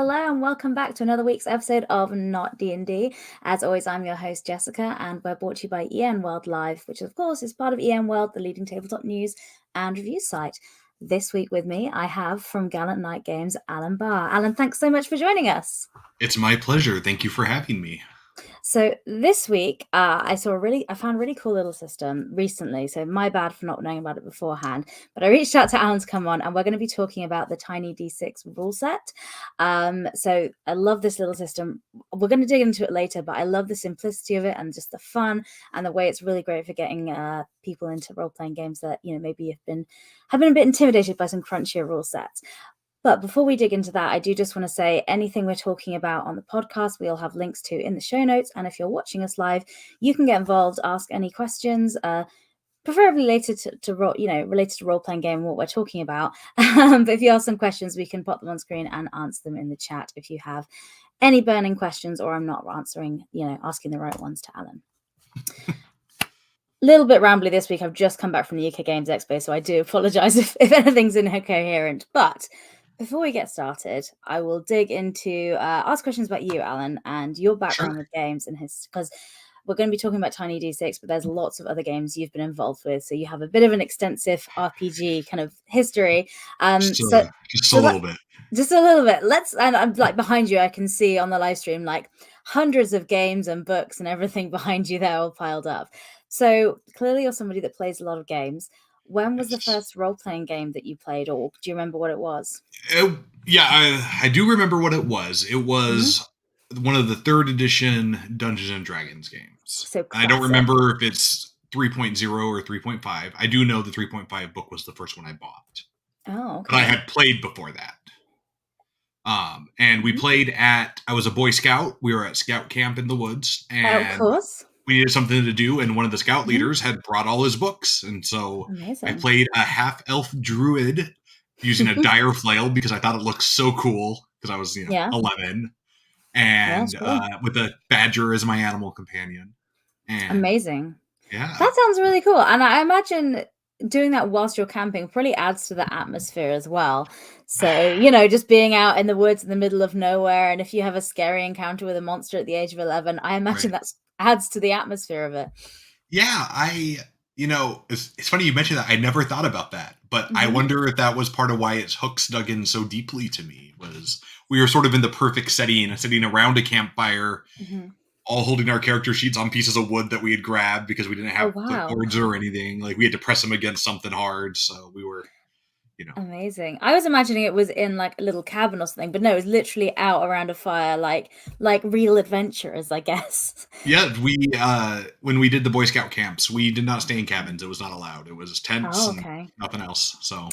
hello, and welcome back to another week's episode of Not DnD. As always, I'm your host, Jessica, and we're brought to you by EN World Live, which, of course, is part of EN World, the leading tabletop news and review site. This week with me, I have from Gallant Knight Games, Alan Bahr. Alan, thanks so much for joining us. It's my pleasure. Thank you for having me. So this week, I found a really cool little system recently. So my bad for not knowing about it beforehand. But I reached out to Alan to come on, and we're going to be talking about the Tiny D6 rule set. So I love this little system. We're going to dig into it later, but I love the simplicity of it and just the fun and the way it's really great for getting people into role-playing games that maybe have been a bit intimidated by some crunchier rule sets. But before we dig into that, I do just want to say anything we're talking about on the podcast, we'll have links to in the show notes. And if you're watching us live, you can get involved, ask any questions, preferably related to role-playing game and what we're talking about. But if you ask some questions, we can pop them on screen and answer them in the chat if you have any burning questions or I'm not asking the right ones to Alan. Little bit rambly this week. I've just come back from the UK Games Expo, so I do apologize if anything's incoherent. But before we get started, I will dig into ask questions about you, Alan, and your background with games and because we're going to be talking about Tiny D6, but there's lots of other games you've been involved with, so you have a bit of an extensive RPG kind of history. Just a little bit. Just a little bit. And I'm like behind you, I can see on the live stream like hundreds of games and books and everything behind you there all piled up. So clearly you're somebody that plays a lot of games. When was the first role-playing game that you played, or do you remember what it was? I do remember what it was. It was one of the 3rd edition Dungeons and Dragons games. So I don't remember if it's 3.0 or 3.5. I do know the 3.5 book was the first one I bought. Oh, okay. But I had played before that. And we played I was a Boy Scout. We were at scout camp in the woods. And of course. We needed something to do, and one of the scout leaders had brought all his books, and so I played a half-elf druid using a dire flail because I thought it looked so cool because I was 11, and with a badger as my animal companion. And, amazing. Yeah, that sounds really cool, and I imagine doing that whilst you're camping probably adds to the atmosphere as well. So, just being out in the woods in the middle of nowhere, and if you have a scary encounter with a monster at the age of 11, I imagine that's adds to the atmosphere of it. Yeah, it's funny you mentioned that. I never thought about that, but I wonder if that was part of why its hooks dug in so deeply to me. Was we were sort of in the perfect setting, sitting around a campfire, all holding our character sheets on pieces of wood that we had grabbed because we didn't have boards or anything. Like we had to press them against something hard, so we were. Amazing. I was imagining it was in like a little cabin or something, but no, it was literally out around a fire, like real adventurers, I guess. Yeah, we when we did the Boy Scout camps, we did not stay in cabins. It was not allowed. It was tents and nothing else. So.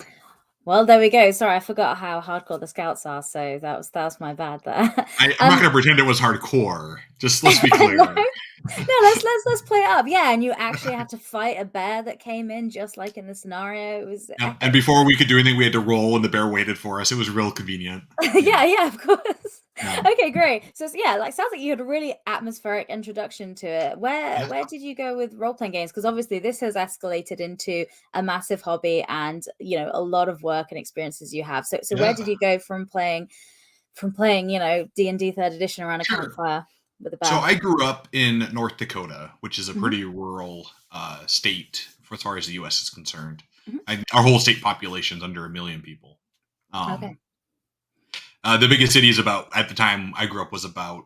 Well, there we go. Sorry, I forgot how hardcore the scouts are, so that was my bad there. I'm not going to pretend it was hardcore. Just let's be clear. No, let's play it up. Yeah, and you actually had to fight a bear that came in, just like in the scenario. It was. And before we could do anything, we had to roll, and the bear waited for us. It was real convenient. Yeah, of course. Yeah. Okay, great. So sounds like you had a really atmospheric introduction to it. Where did you go with role-playing games? Because obviously this has escalated into a massive hobby and a lot of work and experiences you have. So where did you go from playing D&D 3rd edition around a campfire with a bear? So I grew up in North Dakota, which is a pretty rural state as far as the U.S. is concerned. Our whole state population is under 1 million people. Okay. The biggest city is at the time I grew up was about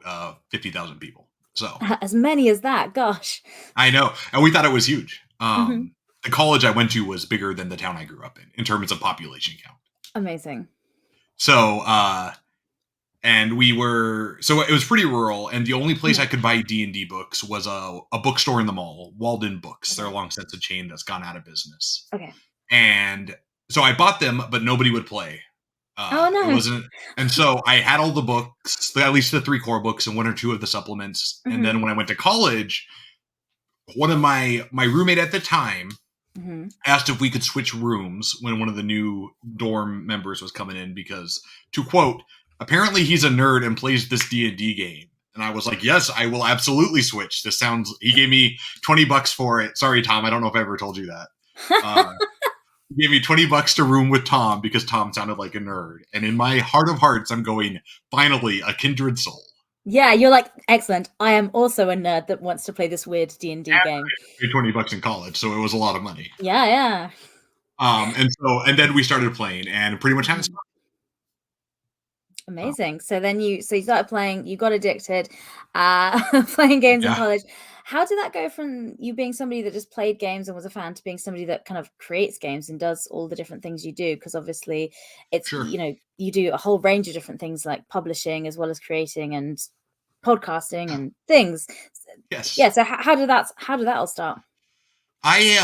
50,000 people. So as many as that, gosh. I know. And we thought it was huge. The college I went to was bigger than the town I grew up in terms of population count. Amazing. So, and it was pretty rural, and the only place I could buy D&D books was a bookstore in the mall, Walden Books. They're a long since a chain that's gone out of business. Okay. And so I bought them, but nobody would play. No. It wasn't, and so I had all the books, at least the 3 core books and 1 or 2 of the supplements. And then when I went to college, one of my roommate at the time asked if we could switch rooms when one of the new dorm members was coming in because, to quote, apparently he's a nerd and plays this D&D game. And I was like, yes, I will absolutely switch. He gave me $20 for it. Sorry, Tom, I don't know if I ever told you that. He gave me $20 to room with Tom because Tom sounded like a nerd. And in my heart of hearts, I'm going, finally, a kindred soul. Yeah, you're like, excellent. I am also a nerd that wants to play this weird D&D game. I paid $20 in college, so it was a lot of money. Yeah, yeah. And then we started playing and pretty much haven't Mhm. stopped. Amazing. So then you started playing, you got addicted, playing games in Yeah, college. How did that go from you being somebody that just played games and was a fan to being somebody that kind of creates games and does all the different things you do? Because obviously it's, sure. you do a whole range of different things like publishing as well as creating and podcasting and things. Yes. Yeah. So how did that all start? I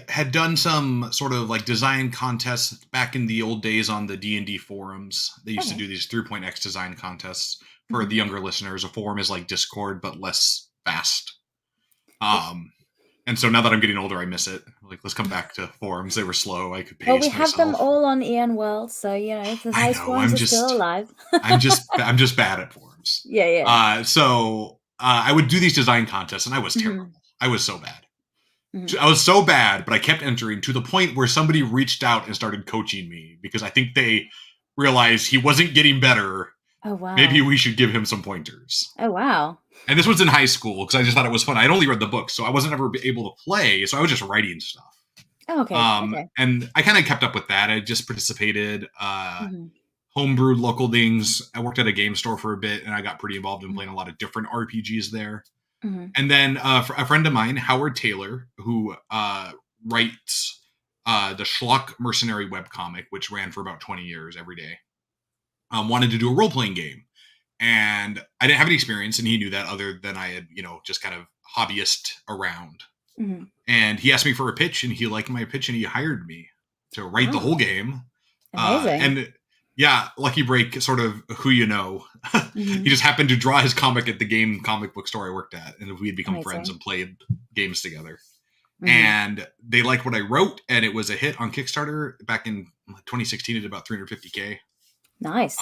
had done some sort of like design contests back in the old days on the D&D forums. They used to Okay. do these 3.x design contests. For Mhm. the younger listeners, a forum is like Discord, but less fast. It- And so now that I'm getting older, I miss it. Like, let's come back to forums. They were slow. I could well, we pace have them myself. all on EN World, so if the I Heist know. forums are still alive. I'm just bad at forums. Yeah, yeah. I would do these design contests, and I was terrible. Mhm. I was so bad. Mhm. I was so bad, but I kept entering to the point where somebody reached out and started coaching me because I think they realized he wasn't getting better. Oh, Maybe wow. we should give him some pointers. Oh, wow. And this was in high school because I just thought it was fun. I'd only read the book, so I wasn't ever able to play. So I was just writing stuff. Oh, okay, okay. And I kind of kept up with that. I just participated, Mhm, homebrewed local things. I worked at a game store for a bit, and I got pretty involved in mhm, playing a lot of different RPGs there. mhm. And then a friend of mine, Howard Taylor, who writes the Schlock Mercenary webcomic, which ran for about 20 years every day, wanted to do a role playing game. And I didn't have any experience, and he knew that other than I had, just kind of hobbyist around. Mhm. And he asked me for a pitch, and he liked my pitch, and he hired me to write the whole Wow, game. amazing. And yeah, lucky break, sort of who you know. He Mhm, just happened to draw his comic at the game comic book store I worked at, and we had become friends amazing. and played games together. Mhm. And they liked what I wrote, and it was a hit on Kickstarter back in 2016. It did about 350K, Nice.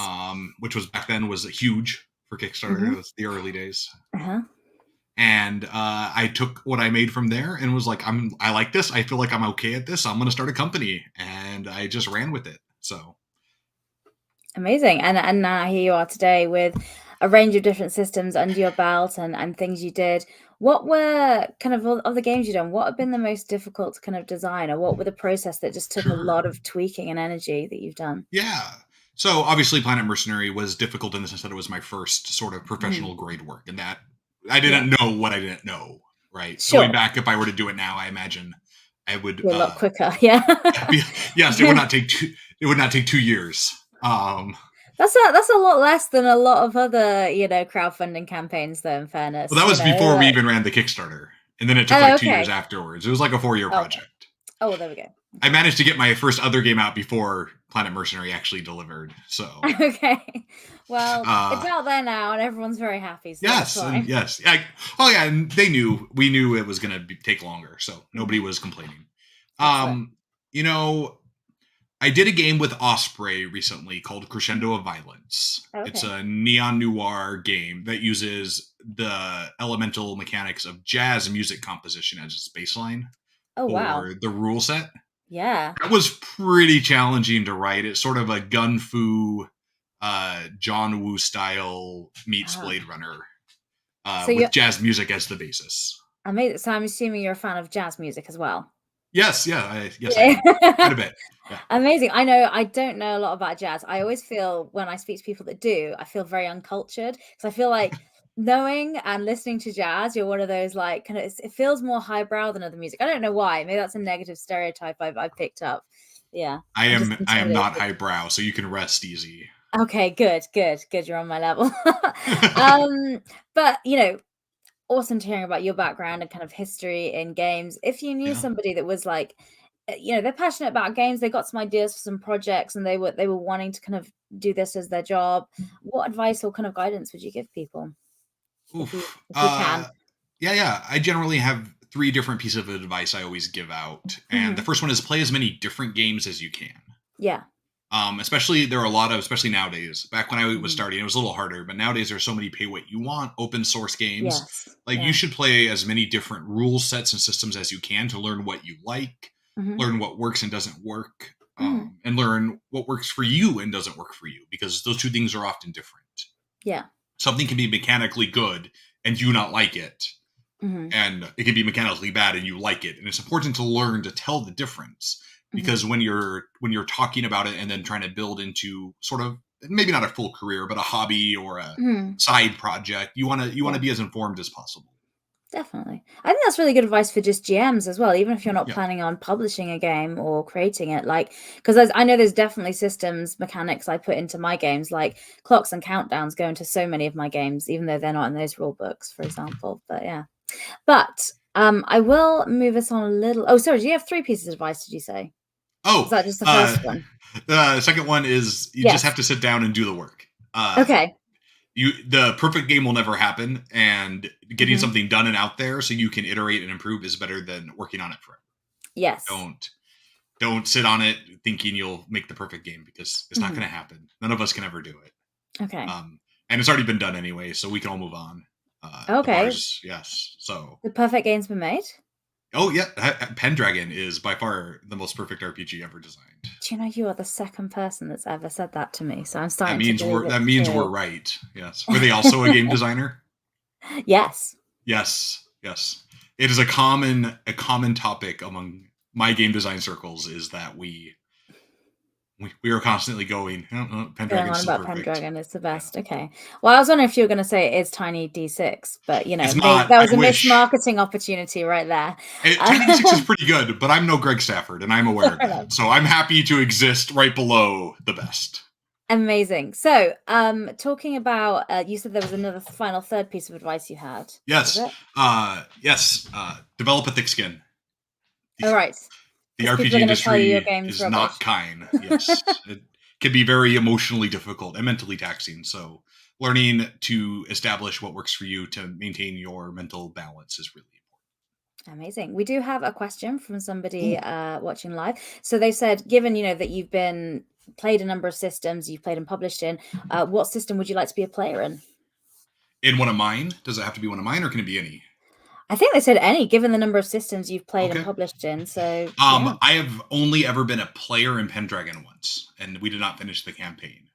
which was back then was huge for Kickstarter. It Mhm. was the early days. Uh-huh. And I took what I made from there and was like, I like this. I feel like I'm okay at this. I'm going to start a company, and I just ran with it. So Amazing. And now here you are today with a range of different systems under your belt and things you did. What were kind of the games you done? What have been the most difficult to kind of design, or what were the process that just took a sure, lot of tweaking and energy that you've done? yeah. So obviously, Planet Mercenary was difficult in the sense that it was my first sort of Mhm. professional grade work, and that I Yeah. didn't know what I didn't know. Right, going Sure. back, if I were to do it now, I imagine I would. Be a lot quicker. Yeah. Yes, it would not take two. It would not take 2 years. That's a lot less than a lot of other, crowdfunding campaigns though, in Well, fairness, that was before we like even ran the Kickstarter, and then it took oh, like 2 years okay. afterwards. It was like a 4 year Oh, okay. project. Oh, well, there we go. I Okay. managed to get my first other game out before Planet Mercenary actually delivered. So, Okay. Well, it's uh, out there now and everyone's very happy, so that's yes, and fine. yes, and we knew it was going to take longer, so nobody Mhm. was complaining. Excellent. Um, you know, I did a game with Osprey recently called Crescendo of Violence. It's Okay. a neon noir game that uses the elemental mechanics of jazz music composition as its baseline Oh, wow. for the rule set. Yeah. That was pretty challenging to write. It's sort of a gun fu, John Woo style meets Ah. Blade Runner, So with you're jazz music as the basis. so I'm assuming you're a fan of jazz music as well? Yes, yes, I Yeah. am quite a bit. Yeah, Amazing. I don't know a lot about jazz. I always feel when I speak to people that do, I feel very uncultured because I feel like knowing and listening to jazz, you're one of those like kind of it feels more highbrow than other music. I don't know why. Maybe that's a negative stereotype I've picked up. Yeah. I'm just I am not intimidated. highbrow, so you can rest easy. Okay, good, good, good. You're on my level. um, but awesome to hearing about your background and kind of history in games. If you knew Yeah. somebody that was like, they're passionate about games, they got some ideas for some projects, and they were wanting to kind of do this as their job. What advice or kind of guidance would you give people if you Oof. if you can? Yeah. I generally have three different pieces of advice I always give out, and the Hmm. first one is play as many different games as you can. Yeah. Especially there are a lot of, especially nowadays. Back when I was Mhm. starting, it was a little harder, but nowadays there's so many pay what you want open source games. Yes. Like you Yeah. should play as many different rule sets and systems as you can to learn what you like. learn what works and doesn't work, and learn what works for you and doesn't work for you, because those two things are often different. Yeah. Something can be mechanically good and you not like it, and it can be mechanically bad and you like it. And it's important to learn to tell the difference, because when you're talking about it and then trying to build into sort of maybe not a full career, but a hobby or a side project, you want to be as informed as possible. Definitely. I think that's really good advice for just GMs as well, even if you're not planning on publishing a game or creating it. Like, because I know there's definitely systems, mechanics I put into my games, like clocks and countdowns go into so many of my games, even though they're not in those rule books, for example. But yeah. But I will move us on a little. Oh, sorry. Do you have 3 pieces of advice, did you say? Oh, is that just the first one? The second one is you just have to sit down and do the work. Okay. The perfect game will never happen, and getting something done and out there so you can iterate and improve is better than working on it forever. Yes. Don't sit on it thinking you'll make the perfect game, because it's not going to happen. None of us can ever do it. Okay. And it's already been done anyway, so we can all move on. Okay. Yes. So the perfect game's been made? Oh, yeah. Pendragon is by far the most perfect RPG ever designed. Do you know you are the second person that's ever said that to me? So I'm starting that means we're right. Yes. Were they also a game designer? Yes. Yes. It is a common topic among my game design circles, is that we are constantly going, Pendragon is perfect. Pendragon is the best. Yeah. Okay. Well, I was wondering if you were going to say it's Tiny D6, but it's not, that was a missed marketing opportunity right there. Tiny D6 is pretty good, but I'm no Greg Stafford, and I'm aware of that. So I'm happy to exist right below the best. Amazing. So, talking about, you said there was another final third piece of advice you had. Yes. Yes. Develop a thick skin. All right. The RPG industry is not kind. Yes. It can be very emotionally difficult and mentally taxing. So learning to establish what works for you to maintain your mental balance is really important. Amazing. We do have a question from somebody watching live. So they said, given, that you've played a number of systems, you've played and published in, what system would you like to be a player in? In one of mine? Does it have to be one of mine, or can it be any? I think they said any, given the number of systems you've played and published in. So, I have only ever been a player in Pendragon once, and we did not finish the campaign.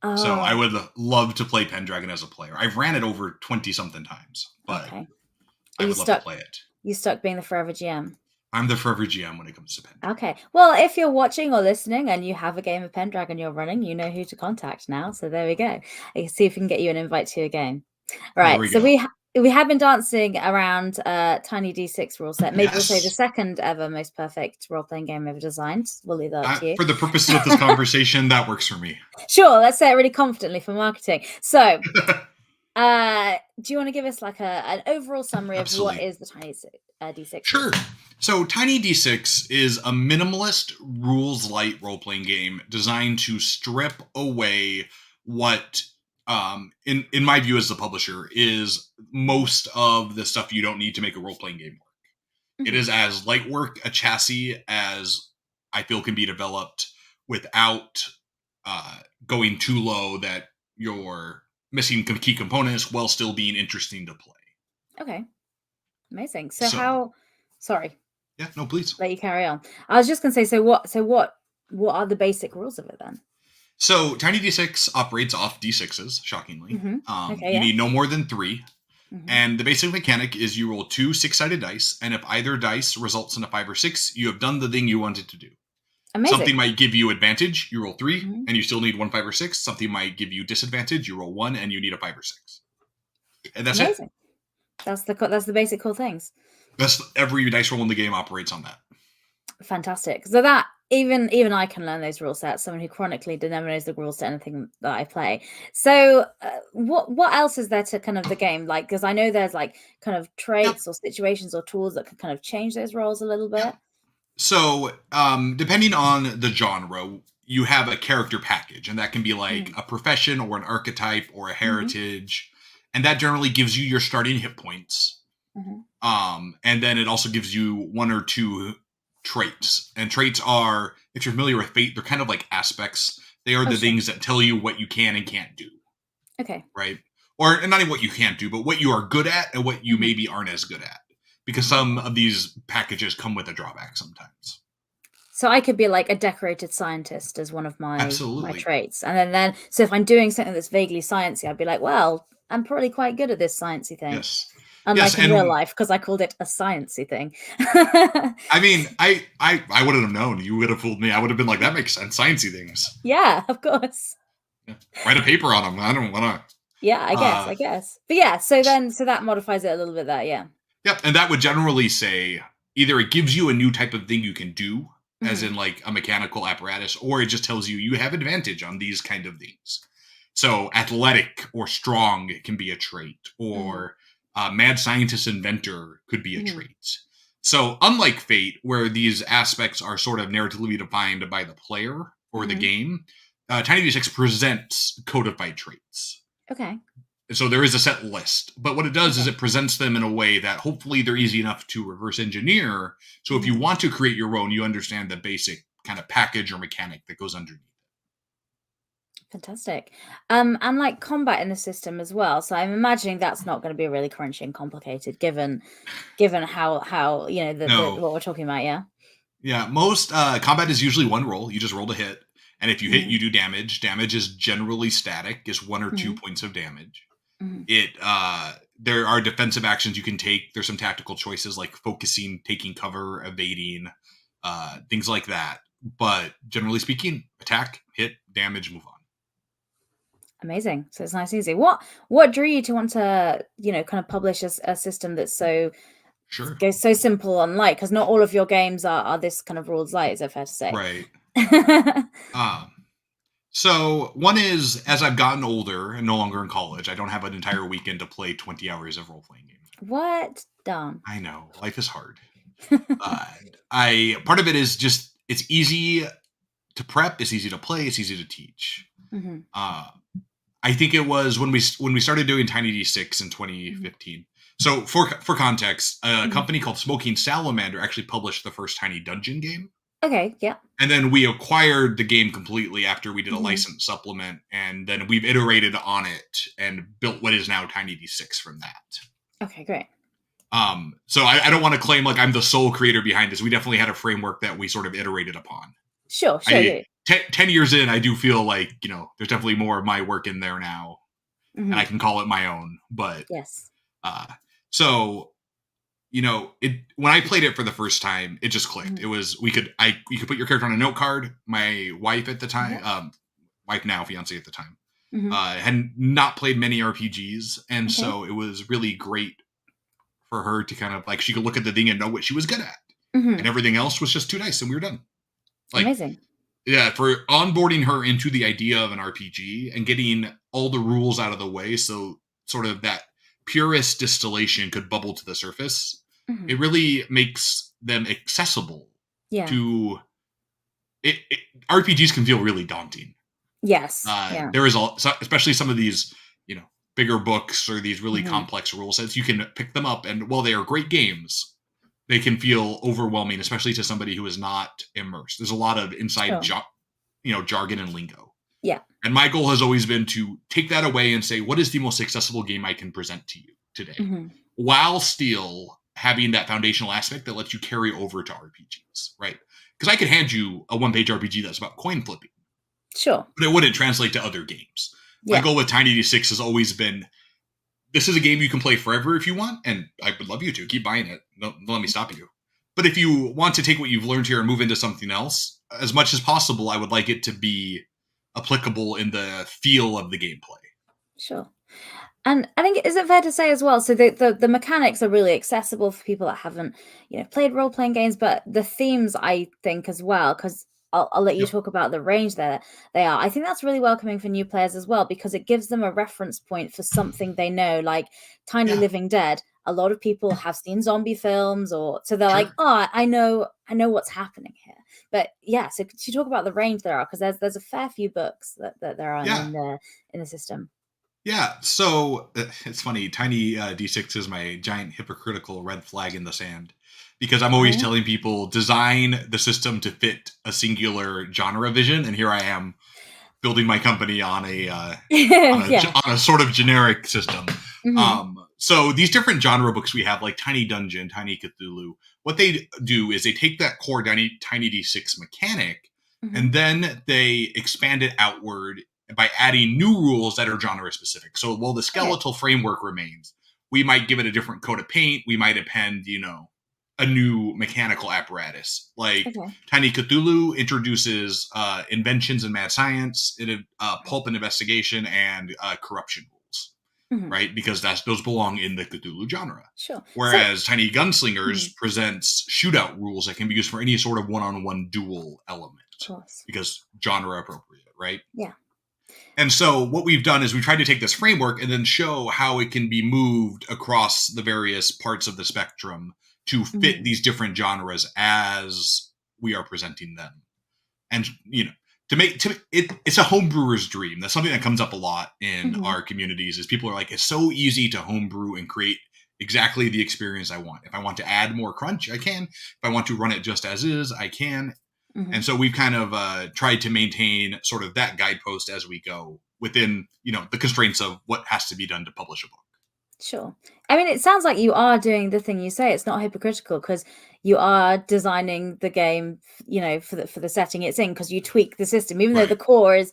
Oh. So I would love to play Pendragon as a player. I've ran it over 20-something times, but I would love to play it. You stuck being the forever GM? I'm the forever GM when it comes to Pendragon. Okay. Well, if you're watching or listening and you have a game of Pendragon you're running, you know who to contact now. So there we go. I can see if we can get you an invite to a game. Right. So we have been dancing around Tiny D6 rule set. Maybe we'll say the second ever most perfect role-playing game ever designed. We'll leave that up to you. For the purposes of this conversation, that works for me. Sure. Let's say it really confidently for marketing. So do you want to give us like an overall summary of what is the Tiny D6? Sure. So Tiny D6 is a minimalist, rules-light role-playing game designed to strip away what... in my view as the publisher, is most of the stuff you don't need to make a role-playing game work. It is as light work a chassis as I feel can be developed without going too low that you're missing key components while still being interesting to play. Okay. Amazing. So sorry. Yeah, no, please. Let you carry on. I was just going to say, what are the basic rules of it then? So Tiny D6 operates off D6s, shockingly. You need no more than 3. And the basic mechanic is you roll 2 6-sided dice, and if either dice results in a 5 or 6, you have done the thing you wanted to do. Amazing. Something might give you advantage, you roll 3, and you still need 1 5 or 6. Something might give you disadvantage, you roll 1, and you need a 5 or 6. And that's it. That's the basic cool things. Every dice roll in the game operates on that. Fantastic. So that even I can learn those rule sets. Someone who chronically never knows the rules to anything that I play. So what else is there to kind of the game? Like, because I know there's like kind of traits or situations or tools that can kind of change those roles a little bit. So depending on the genre, you have a character package, and that can be like a profession or an archetype or a heritage. And that generally gives you your starting hit points. And then it also gives you 1 or 2 traits. And traits are, if you're familiar with Fate, they're kind of like aspects. They are the things that tell you what you can and can't do. Okay. Right? Or not even what you can't do, but what you are good at and what you maybe aren't as good at. Because some of these packages come with a drawback sometimes. So I could be like a decorated scientist as one of my Absolutely. traits. And then so if I'm doing something that's vaguely sciencey, I'd be like, well, I'm probably quite good at this sciencey thing. Yes. Yes, Unlike in real and life, because I called it a sciencey thing. I mean, I wouldn't have known. You would have fooled me. I would have been like, that makes sense. Sciencey things. Yeah, of course. Yeah. Write a paper on them. I don't want to. Yeah, I guess. But yeah, so that modifies it a little bit there, yeah. Yep, and that would generally say either it gives you a new type of thing you can do, as in like a mechanical apparatus, or it just tells you you have advantage on these kind of things. So athletic or strong can be a trait, or mad scientist inventor could be a trait. So unlike Fate, where these aspects are sort of narratively defined by the player or the game, Tiny D6 presents codified traits. Okay. So there is a set list, but what it does is it presents them in a way that hopefully they're easy enough to reverse engineer. So if you want to create your own, you understand the basic kind of package or mechanic that goes underneath. Fantastic. And like combat in the system as well. So I'm imagining that's not going to be really crunchy and complicated, given how what we're talking about. Yeah. Yeah, most combat is usually one roll. You just roll to hit, and if you hit, you do damage. Damage is generally static; it's 1 or 2 points of damage. There are defensive actions you can take. There's some tactical choices like focusing, taking cover, evading, things like that. But generally speaking, attack, hit, damage, move on. Amazing. So it's nice and easy. What drew you to want to, kind of publish a system that's goes so simple and light? Because not all of your games are this kind of rules light, is it fair to say? Right. So one is, as I've gotten older and no longer in college, I don't have an entire weekend to play 20 hours of role-playing games. What? Dumb. I know. Life is hard. Part of it is just, it's easy to prep, it's easy to play, it's easy to teach. I think it was when we started doing Tiny D6 in 2015. So for context, a company called Smoking Salamander actually published the first Tiny Dungeon game. Okay, yeah. And then we acquired the game completely after we did a licensed supplement, and then we've iterated on it and built what is now Tiny D6 from that. Okay, great. So I don't want to claim like I'm the sole creator behind this. We definitely had a framework that we sort of iterated upon. Sure. 10 years in, I do feel like, there's definitely more of my work in there now, and I can call it my own. But yes. So, when I played it for the first time, it just clicked. It was, you could put your character on a note card. My wife at the time, wife now, fiance at the time, had not played many RPGs. And so it was really great for her to kind of like, she could look at the thing and know what she was good at. And everything else was just too nice and we were done. Like, amazing. Yeah, for onboarding her into the idea of an RPG and getting all the rules out of the way so sort of that purest distillation could bubble to the surface. It really makes them accessible to it. RPGs can feel really daunting. Yes. There is especially some of these, bigger books or these really complex rule sets. You can pick them up, and while they are great games, they can feel overwhelming, especially to somebody who is not immersed. There's a lot of inside jargon and lingo. Yeah. And my goal has always been to take that away and say, what is the most accessible game I can present to you today? While still having that foundational aspect that lets you carry over to RPGs, right? Because I could hand you a one-page RPG that's about coin flipping. Sure. But it wouldn't translate to other games. My goal with Tiny D6 has always been, this is a game you can play forever if you want, and I would love you to. Keep buying it. Don't let me stop you. But if you want to take what you've learned here and move into something else, as much as possible, I would like it to be applicable in the feel of the gameplay. Sure. And I think, is it fair to say as well, so the mechanics are really accessible for people that haven't, played role-playing games, but the themes, I think, as well, because I'll let you talk about the range there they are. I think that's really welcoming for new players as well, because it gives them a reference point for something they know, like Tiny Living Dead. A lot of people have seen zombie films, so they're like, oh, I know what's happening here. But yeah, so could you talk about the range there are, because there's a fair few books that there are in the system. Yeah, so it's funny. Tiny D6 is my giant hypocritical red flag in the sand, because I'm always telling people design the system to fit a singular genre vision, and here I am building my company on a on a sort of generic system. So these different genre books we have, like Tiny Dungeon, Tiny Cthulhu, what they do is they take that core Tiny D6 mechanic, and then they expand it outward by adding new rules that are genre specific. So while the skeletal framework remains, we might give it a different coat of paint. We might append, a new mechanical apparatus. Like Tiny Cthulhu introduces inventions in mad science, pulp and investigation, and corruption rules, right? Because those belong in the Cthulhu genre. Sure. Whereas Tiny Gunslingers presents shootout rules that can be used for any sort of one-on-one duel element. Of course. Because genre appropriate, right? Yeah. And so what we've done is we tried to take this framework and then show how it can be moved across the various parts of the spectrum to fit these different genres as we are presenting them. And, it's a homebrewer's dream. That's something that comes up a lot in our communities is people are like, it's so easy to homebrew and create exactly the experience I want. If I want to add more crunch, I can. If I want to run it just as is, I can. And so we've kind of tried to maintain sort of that guidepost as we go within, the constraints of what has to be done to publish a book. Sure. I mean, it sounds like you are doing the thing you say. It's not hypocritical because you are designing the game, for the setting it's in, because you tweak the system, even though the core is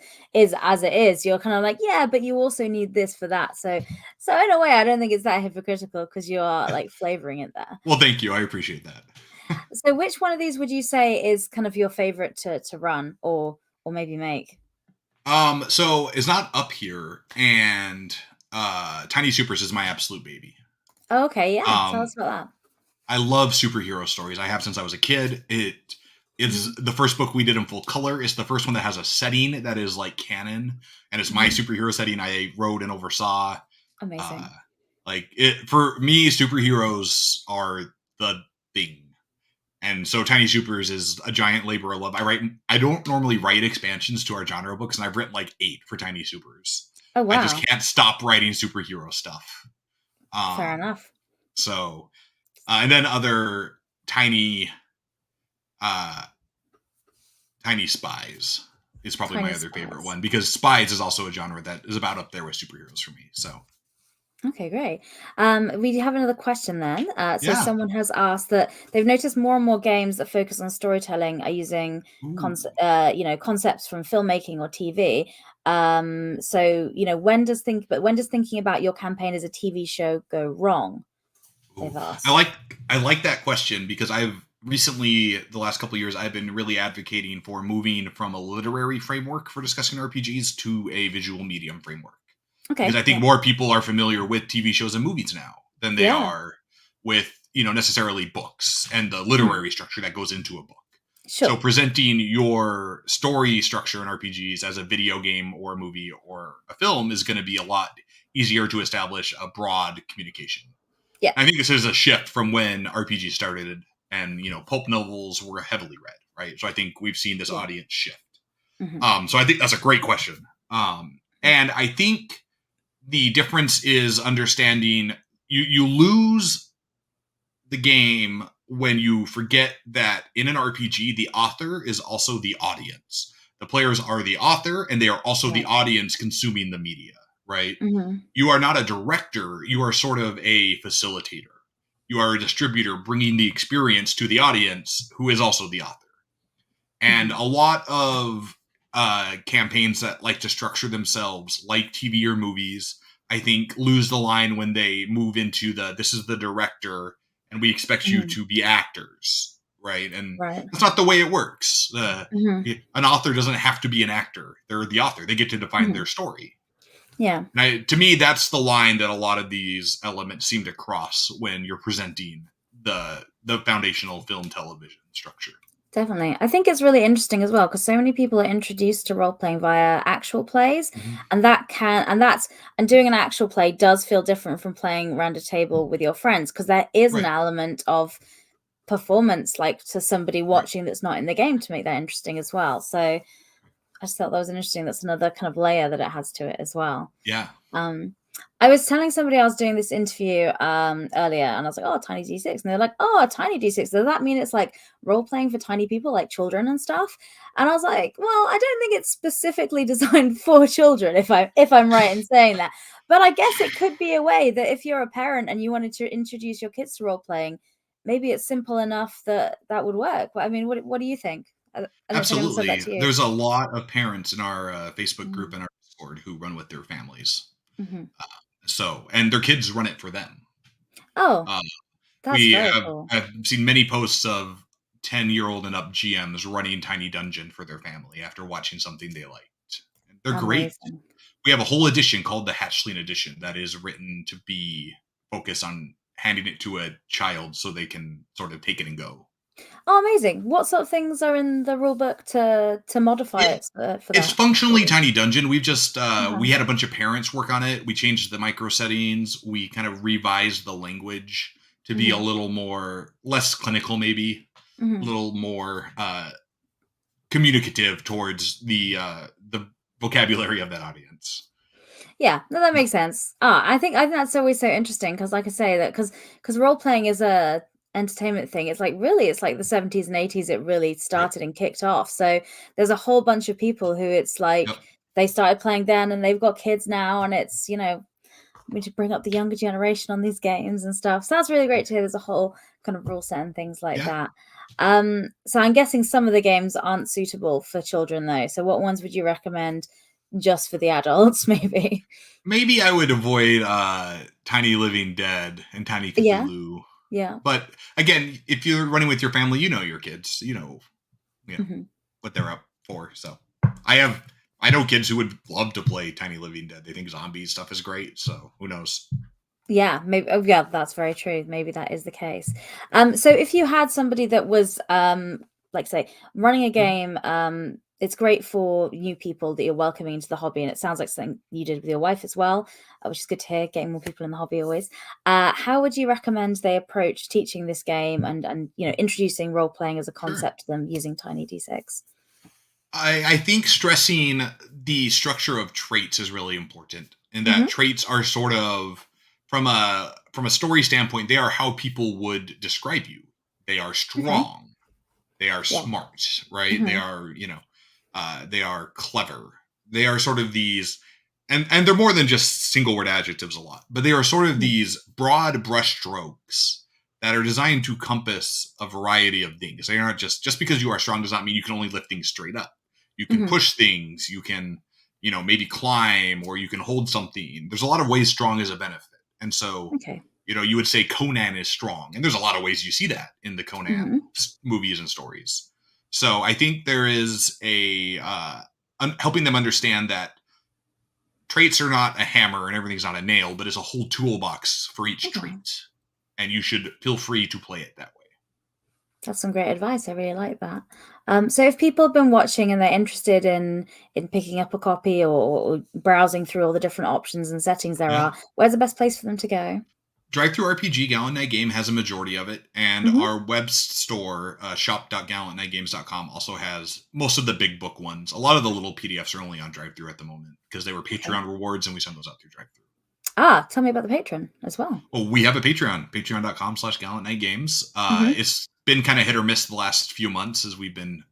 as it is. You're kind of like, yeah, but you also need this for that. So in a way, I don't think it's that hypocritical because you are like flavoring it there. Well, thank you. I appreciate that. So which one of these would you say is kind of your favorite to run or maybe make? So it's not up here, and Tiny Supers is my absolute baby. Oh, okay, yeah. Tell us about that. I love superhero stories. I have since I was a kid. It is the first book we did in full color. It's the first one that has a setting that is like canon, and it's my superhero setting I wrote and oversaw. Amazing. For me, superheroes are the thing. And so Tiny Supers is a giant labor of love. I don't normally write expansions to our genre books, and I've written like 8 for Tiny Supers. Oh, wow. I just can't stop writing superhero stuff. Fair enough. So, and then other Tiny Spies is probably my other favorite one, because Spies is also a genre that is about up there with superheroes for me. So. Okay, great. We have another question then. Someone has asked that they've noticed more and more games that focus on storytelling are using concepts from filmmaking or TV. When does thinking about your campaign as a TV show go wrong? They've asked. I like that question because I've recently, the last couple of years, I've been really advocating for moving from a literary framework for discussing RPGs to a visual medium framework. Okay. Because I think more people are familiar with TV shows and movies now than they are with, necessarily books and the literary structure that goes into a book. Sure. So presenting your story structure in RPGs as a video game or a movie or a film is going to be a lot easier to establish a broad communication. Yeah. I think this is a shift from when RPGs started and, pulp novels were heavily read, right? So I think we've seen this audience shift. So I think that's a great question. And I think the difference is understanding you lose the game when you forget that in an RPG, the author is also the audience. The players are the author, and they are also the audience consuming the media, right? You are not a director. You are sort of a facilitator. You are a distributor bringing the experience to the audience, who is also the author. And a lot of campaigns that like to structure themselves like TV or movies, I think, lose the line when they move into this is the director and we expect you to be actors, right? And that's not the way it works. An author doesn't have to be an actor. They're the author. They get to define their story. Yeah. And to me, that's the line that a lot of these elements seem to cross when you're presenting the foundational film television structure. Definitely. I think it's really interesting as well because so many people are introduced to role playing via actual plays, and doing an actual play does feel different from playing around a table with your friends because there is an element of performance, like to somebody watching that's not in the game, to make that interesting as well. So I just thought that was interesting. That's another kind of layer that it has to it as well. Yeah. I was telling somebody I was doing this interview earlier, and I was like, "Oh, tiny D6," and they're like, "Oh, tiny D6. Does that mean it's like role playing for tiny people, like children and stuff?" And I was like, "Well, I don't think it's specifically designed for children, if I'm right in saying that. But I guess it could be a way that if you're a parent and you wanted to introduce your kids to role playing, maybe it's simple enough that that would work. But I mean, what do you think? I don't know if anyone said that Absolutely. to you. There's a lot of parents in our Facebook group Mm-hmm. and our Discord who run with their families. Mm-hmm. So, and their kids run it for them. Oh, Um, that's we very have cool. I've seen many posts of 10-year-old and up GMs running Tiny Dungeon for their family after watching something they liked. They're great. Amazing. We have a whole edition called the Hatchling Edition that is written to be focused on handing it to a child so they can sort of take it and go. Oh, amazing. What sort of things are in the rule book to modify It it for it's that? functionally Tiny Dungeon. We've just Uh-huh. we had a bunch of parents work on it. We changed the micro settings. We kind of revised the language to be a Mhm. little more less clinical, maybe a Mhm. little more communicative towards the vocabulary of that audience. Yeah, no, that makes sense. I think that's always so interesting because, like I say, that because role playing is a entertainment thing. It's like the 70s and 80s. It really Right. started and kicked off. So there's a whole bunch of people who it's Yep. like they started playing then and they've got kids now, and it's we to bring up the younger generation on these games and stuff. So that's really great to hear. There's a whole kind of rule set and things like Yeah. that. So I'm guessing some of the games aren't suitable for children though. So what ones would you recommend just for the adults, maybe? Maybe I would avoid Tiny Living Dead and Tiny Yeah, Cthulhu. yeah. But again, if you're running with your family, you know your kids. You know Hmm. what they're up for. So I know kids who would love to play Tiny Living Dead. They think zombie stuff is great. So who knows? Yeah, maybe. Oh, yeah, that's very true. Maybe that is the case. So if you had somebody that was, like say, running a Mhm. game, it's great for new people that you're welcoming into the hobby, and it sounds like something you did with your wife as well, which is good to hear. Getting more people in the hobby always. How would you recommend they approach teaching this game and introducing role playing as a Sure. concept to them using Tiny D6? I think stressing the structure of traits is really important, and that Hmm. traits are sort of from a story standpoint, they are how people would describe you. They are Okay. strong. They are Yeah. smart, right? They Hmm. are they are clever. They are sort of these, and they're more than just single word adjectives a lot, but they are sort of Hmm. these broad brush strokes that are designed to compass a variety of things. They aren't just because you are strong does not mean you can only lift things straight up. You can Hmm. push things. You can maybe climb, or you can hold something. There's a lot of ways strong is a benefit, and so Okay. you would say Conan is strong, and there's a lot of ways you see that in the Conan Hmm. movies and stories. So I think there is helping them understand that traits are not a hammer and everything's not a nail, but it's a whole toolbox for each Okay. trait, and you should feel free to play it that way. That's some great advice. I really like that. So if people have been watching and they're interested in picking up a copy or browsing through all the different options and settings there Yeah. are, where's the best place for them to go? Drive Through RPG Gallant Night Game has a majority of it, and Hmm. our web store, shop.gallantnightgames.com, also has most of the big book ones. A lot of the little PDFs are only on Drive Through at the moment because they were Okay. Patreon rewards, and we send those out through Drive Through. Tell me about the patron as well. Well, we have a Patreon, patreon.com/gallantnightgames. Hmm. It's been kind of hit or miss the last few months as we've been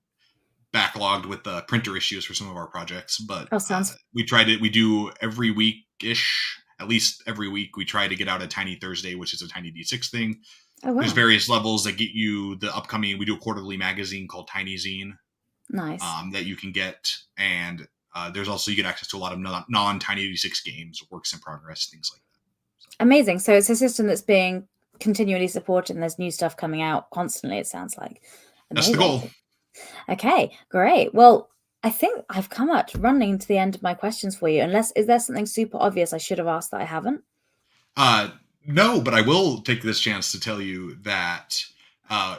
backlogged with the printer issues for some of our projects, but Oh, sounds. we do every week ish, at least every week. We try to get out a Tiny Thursday, which is a Tiny D6 thing. Oh, There's wow. various levels that get you the upcoming. We do a quarterly magazine called Tiny Zine Nice. that you can get, and there's also you get access to a lot of non Tiny D6 games, works in progress, things like that. Amazing. So it's a system that's being continually supported and there's new stuff coming out constantly, it sounds like. That's the Amazing. goal. Okay, great. Well, I think I've come up running to the end of my questions for you. Unless, is there something super obvious I should have asked that I haven't? Uh, no, but I will take this chance to tell you that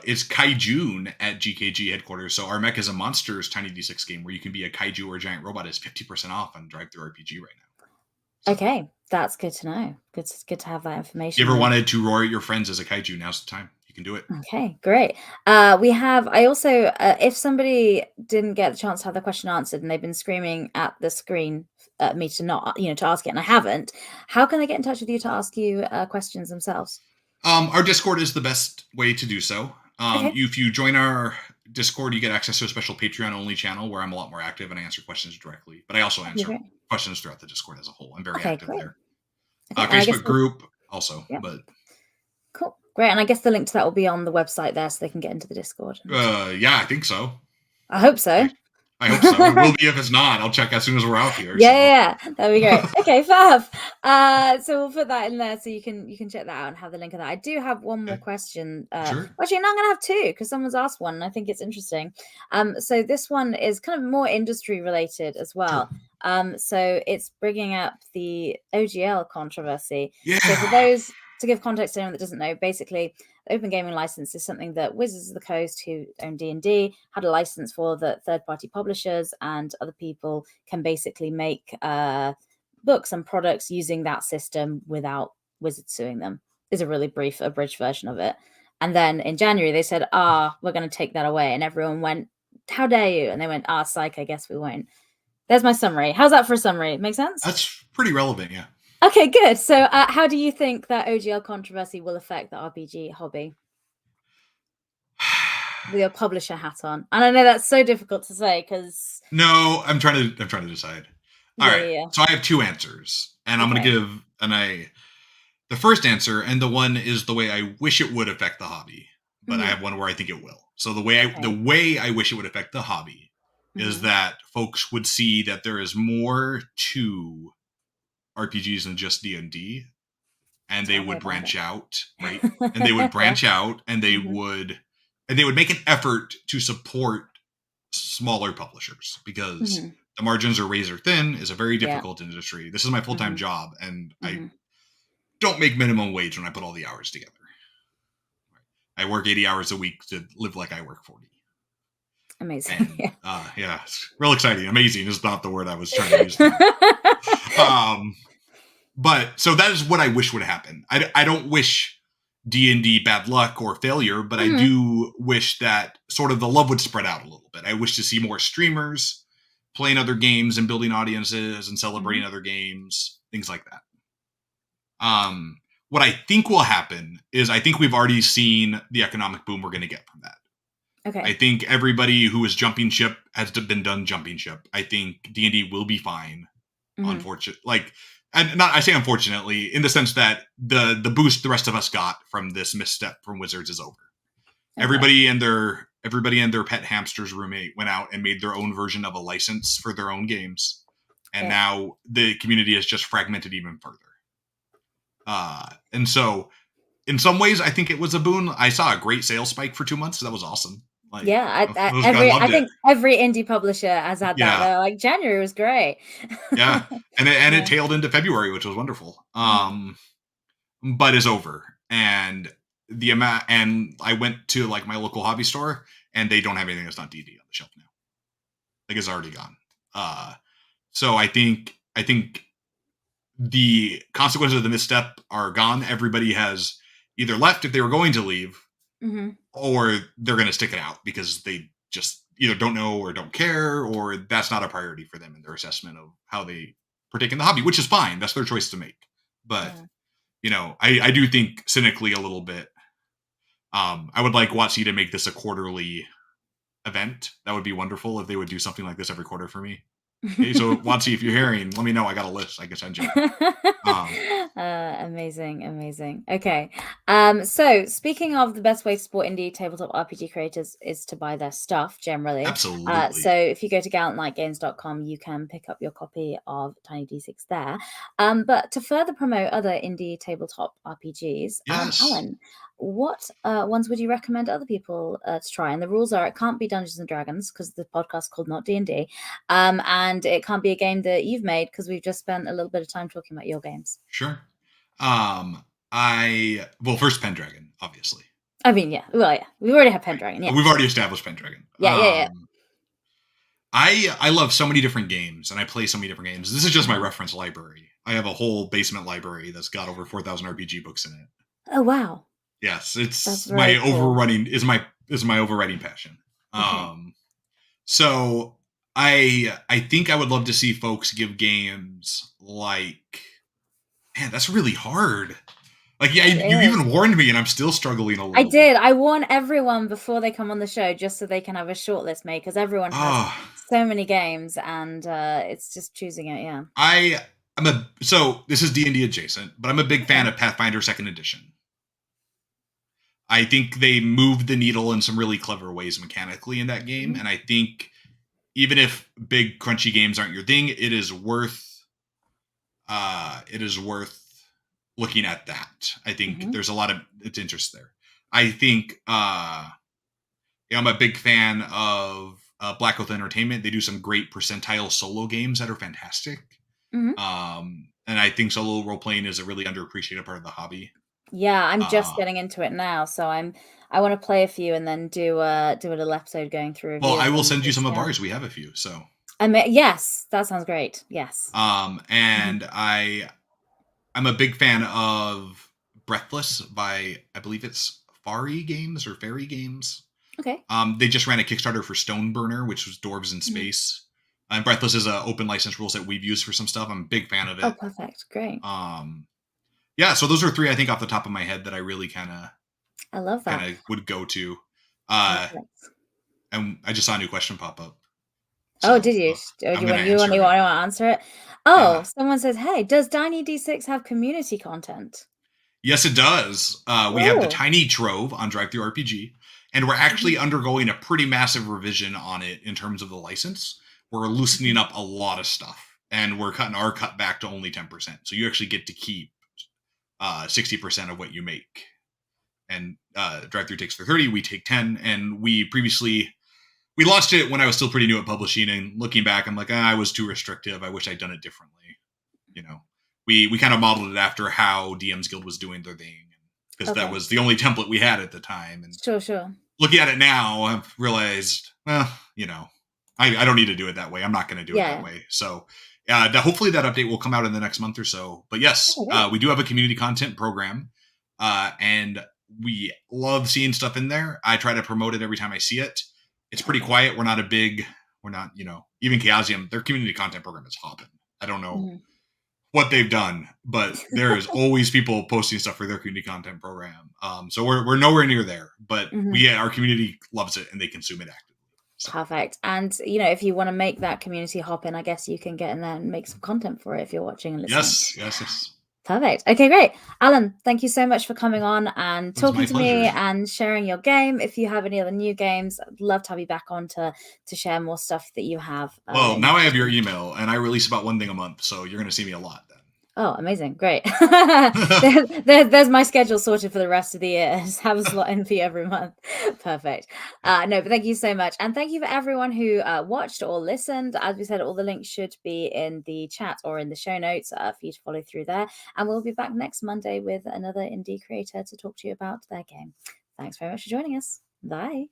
it's Kaijun at GKG headquarters. So our Mech is a Monsters Tiny D6 game where you can be a kaiju or a giant robot is 50% off on Drive Through RPG right now. So Okay, that's good to know. Good to have that if you information ever then. wanted to roar at your friends as a kaiju, now's the time. you can do it. Okay, great. I also, if somebody didn't get the chance to have the question answered and they've been screaming at the screen at me to not, to ask it, and I haven't, how can they get in touch with you to ask you questions themselves? Our Discord is the best way to do so. Okay. If you join our Discord, you get access to a special Patreon only channel where I'm a lot more active and I answer questions directly. But I also Okay, answer great. questions throughout the Discord as a whole. I'm very Okay, active great. there. Okay, and I guess Facebook group also, yeah, but cool, great. And I guess the link to that will be on the website there, so they can get into the Discord. yeah, I think so. I hope so. I hope so. It will be if it's not. I'll check as soon as we're out here. Yeah, that'd be great. Okay, fab. So we'll put that in there so you can check that out and have the link of that. I do have one more question. Sure. Actually, no, I'm gonna have two because someone's asked one and I think it's interesting. So this one is kind of more industry related as well. Sure. So it's bringing up the OGL controversy. Yeah. So for those, to give context to anyone that doesn't know, basically, the Open Gaming License is something that Wizards of the Coast, who own D&D, had a license for, that third-party publishers and other people can basically make books and products using that system without Wizards suing them. Is a really brief, abridged version of it. And then in January, they said, we're going to take that away. And everyone went, how dare you? And they went, psych, I guess we won't. There's my summary. How's that for a summary? Make sense? That's pretty relevant, yeah. Okay, good. So how do you think that OGL controversy will affect the RPG hobby? With your publisher hat on. And I know that's so difficult to say because... No, I'm trying to decide. All right. Yeah. So I have two answers. And I'm going to give the first answer, and the one is the way I wish it would affect the hobby. But I have one where I think it will. So the way I wish it would affect the hobby is that folks would see that there is more to RPGs than just D&D, and they would branch out, right? And they would branch out, and they would make an effort to support smaller publishers, because the margins are razor thin. Is a very difficult industry. This is my full-time job, and I don't make minimum wage when I put all the hours together. I work 80 hours a week to live like I work 40. Amazing. And, yeah, it's real exciting. Amazing is not the word I was trying to use. But so that is what I wish would happen. I don't wish D&D bad luck or failure, but I do wish that sort of the love would spread out a little bit. I wish to see more streamers playing other games and building audiences and celebrating other games, things like that. What I think will happen is I think we've already seen the economic boom we're going to get from that. Okay. I think everybody who is jumping ship has been done jumping ship. I think D&D will be fine. Unfortunately, I say unfortunately, in the sense that the boost the rest of us got from this misstep from Wizards is over. Okay. Everybody and their pet hamster's roommate went out and made their own version of a license for their own games, and now the community is just fragmented even further. And so, in some ways, I think it was a boon. I saw a great sales spike for 2 months. So that was awesome. Like, I think every indie publisher has had that. Though. Like January was great. Yeah, and it tailed into February, which was wonderful. But is over, and the amount. And I went to like my local hobby store, and they don't have anything that's not D&D on the shelf now. Like it's already gone. So I think the consequences of the misstep are gone. Everybody has either left if they were going to leave, or they're going to stick it out because they just either don't know or don't care, or that's not a priority for them in their assessment of how they partake in the hobby, which is fine. That's their choice to make. But, I do think cynically a little bit, I would like WotC to make this a quarterly event. That would be wonderful if they would do something like this every quarter for me. Okay, so WotC, if you're hearing, let me know. I got a list I can send you. Amazing. Okay. So speaking of the best way to support indie tabletop RPG creators is to buy their stuff generally. Absolutely. So if you go to gallantlightgames.com, you can pick up your copy of Tiny D6 there. But to further promote other indie tabletop RPGs, Alan, what ones would you recommend other people to try? And the rules are: it can't be Dungeons and Dragons because the podcast is called Not DnD, and it can't be a game that you've made because we've just spent a little bit of time talking about your games. Sure. First Pendragon, obviously. I mean, we've already had Pendragon. Yeah, we've already established Pendragon. Yeah. I love so many different games, and I play so many different games. This is just my reference library. I have a whole basement library that's got over 4,000 RPG books in it. Oh wow! Yes, it's That's my very cool. overriding passion. Okay. So I think I would love to see folks give games like, man, that's really hard. Like, yeah, It you is. even warned me, and I'm still struggling a I little bit. did. I warn everyone before they come on the show just so they can have a shortlist made because everyone has Ah, so many games and it's just choosing it. Yeah. so this is D&D adjacent, but I'm a big fan Okay. of Pathfinder Second Edition. I think they moved the needle in some really clever ways mechanically in that game, Mhm. and I think even if big crunchy games aren't your thing, it is worth looking at that. I think Mhm. there's a lot of its interest there. I think I'm a big fan of Black Oath Entertainment. They do some great percentile solo games that are fantastic. Mhm. And I think solo role playing is a really underappreciated part of the hobby. Yeah, I'm just Uh, getting into it now, so I want to play a few and then do a little episode going through well, I reviews will them send you 'cause, some of yeah. ours. We have a few. So, Yes, that sounds great. Yes. Mhm. and I'm a big fan of Breathless by, I believe it's Fari Games or Fairy Games. Okay. They just ran a Kickstarter for Stoneburner, which was Dwarves in Mhm. Space. And Breathless is an open license rules that we've used for some stuff. I'm a big fan of Oh, it. perfect. Great. Um, yeah, so those are three I think off the top of my head that I really I love kind that. of would go to. Uh, Perfect. and I just saw a new question pop up, Oh, so did you? Oh, do I'm you gonna want you want answer you it. want to answer it? Yeah, Oh, someone says, "Hey, does Tiny D6 have community content?" yes, it does. We have the Oh. Tiny Trove on Drive Through RPG, and we're actually Mhm. undergoing a pretty massive revision on it in terms of the license. We're loosening Mhm. up a lot of stuff, and we're cutting our cut back to only 10%. So you actually get to keep 60% of what you make. And Drive Through takes for 30, we take 10, and we launched it when I was still pretty new at publishing. And looking back, I'm like, I was too restrictive. I wish I'd done it differently. You know, we kind of modeled it after how DM's Guild was doing their thing, because that Okay. was the only template we had at the time. And Sure, sure. looking at it now, I've realized, well, I don't need to do it that way. I'm not going to do it that Yeah. way. So hopefully that update will come out in the next month or so. But yes, Okay, great. we do have a community content program, and we love seeing stuff in there. I try to promote it every time I see it. It's pretty Perfect. quiet. We're not, even Chaosium, their community content program is hopping. I don't know Mhm. what they've done, but there is always people posting stuff for their community content program. So we're nowhere near there, but Mhm. our community loves it and they consume it actively. So Perfect. And, if you wanna make that community hop in, I guess you can get in there and make some content for it if you're watching and listening. yes, yes, yes. Perfect. Okay, great. Alan, thank you so much for coming on and It was talking my to pleasure. me and sharing your game. If you have any other new games, I'd love to have you back on to share more stuff that you have Well, in the now I have your future. email and I release about one thing a month, so you're going to see me a lot Oh, amazing. Great. then. There's my schedule sorted for the rest of the year. Just have a slot in for you every month. Perfect. No, but thank you so much. And thank you for everyone who watched or listened. As we said, all the links should be in the chat or in the show notes for you to follow through there. And we'll be back next Monday with another indie creator to talk to you about their game. Thanks very much for joining us. Bye.